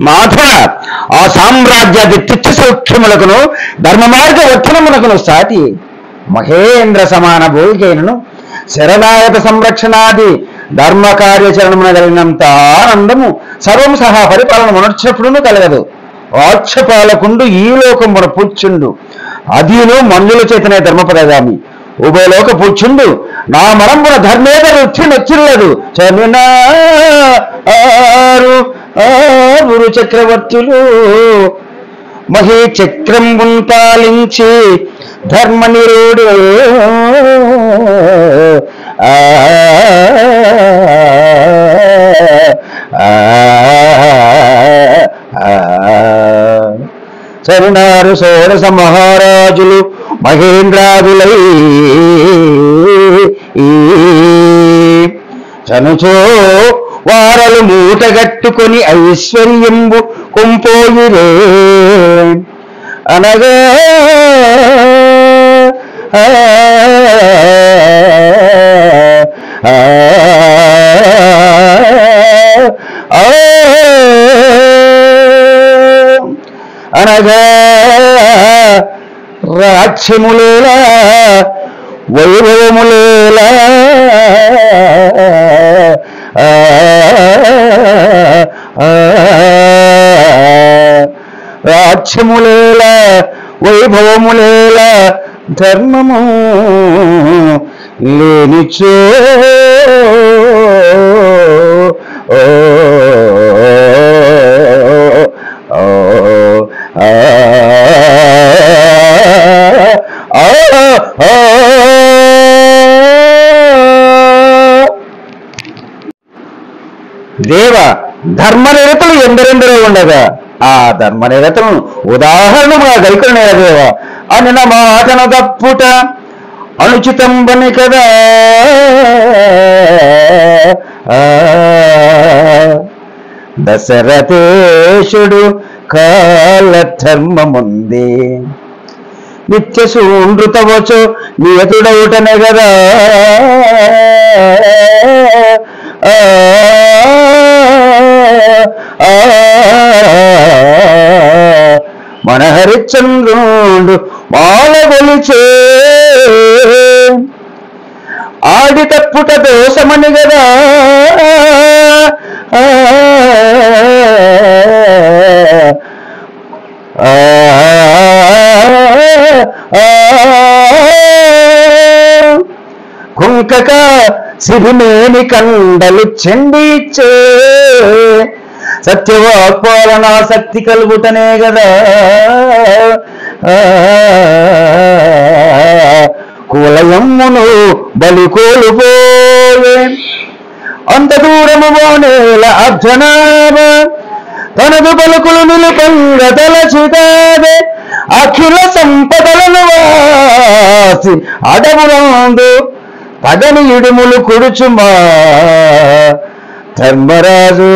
మాధవ ఆ సామ్రాజ్యాది తుచ్చ సౌఖ్యములకును ధర్మ మార్గ వర్ధనమునకును సాటి మహేంద్ర సమాన భోగికైనను శరణాయత సంరక్షణాది ధర్మ కార్యాచరణమున కలిగినంత ఆనందము సర్వం సహా పరిపాలన మునర్చినప్పుడును కలగదు. వాక్షపాలకుండు ఈ లోకమున పూజ్యుండు అదీను మన్యుల చేతనే ధర్మపదగామి ఉభయలోక పూజ్యుండు నా మనంబున ధర్మేతర వృత్తి నచ్చిల్లదు చమినారు ఆరు చక్రవర్తులు మహీ చక్రంబున్ పాలించి ధర్మ నిరుడు శరణారు షోడశ మహారాజులు మహేంద్రాదులై చనుచో వారలు మూటగట్టుకొని ఐశ్వర్యంబు కొంపోయిరే అనగా అనగా రాజ్యములేలా వైభవములేలా రాజ్యములేలా వైభవములేలా ధర్మము లేనిచో దేవ ధర్మనిరతులు ఎందరెందరో ఉండగా ఆ ధర్మనిరతులను ఉదాహరణగా గైకొనేయ దేవ అనిన మాటను తప్పుట అనుచితంబని కదా దశరథేశుడు కాల ధర్మముంది నిత్య సూనృతవచో నియతుడవుటనే కదా మన హరిశ్చంద్రుడు మాలగొలిచే ఆడి తప్పుట దోషమని గదా కుంకక సిరిమేని కండలు చెండిచ్చే సత్యవాక్పాలనా శక్తి కలుగుటనే గదా కులయమ్మును బలికోలుపోవే అంత దూరము పోనేల అర్జనాభ తనదు పలుకులు నిలుపంగ తలచితాదే అఖిల సంపదలను వాసి అడవులందు పగని ఇడుములు కుడుచుమా ధర్మరాజు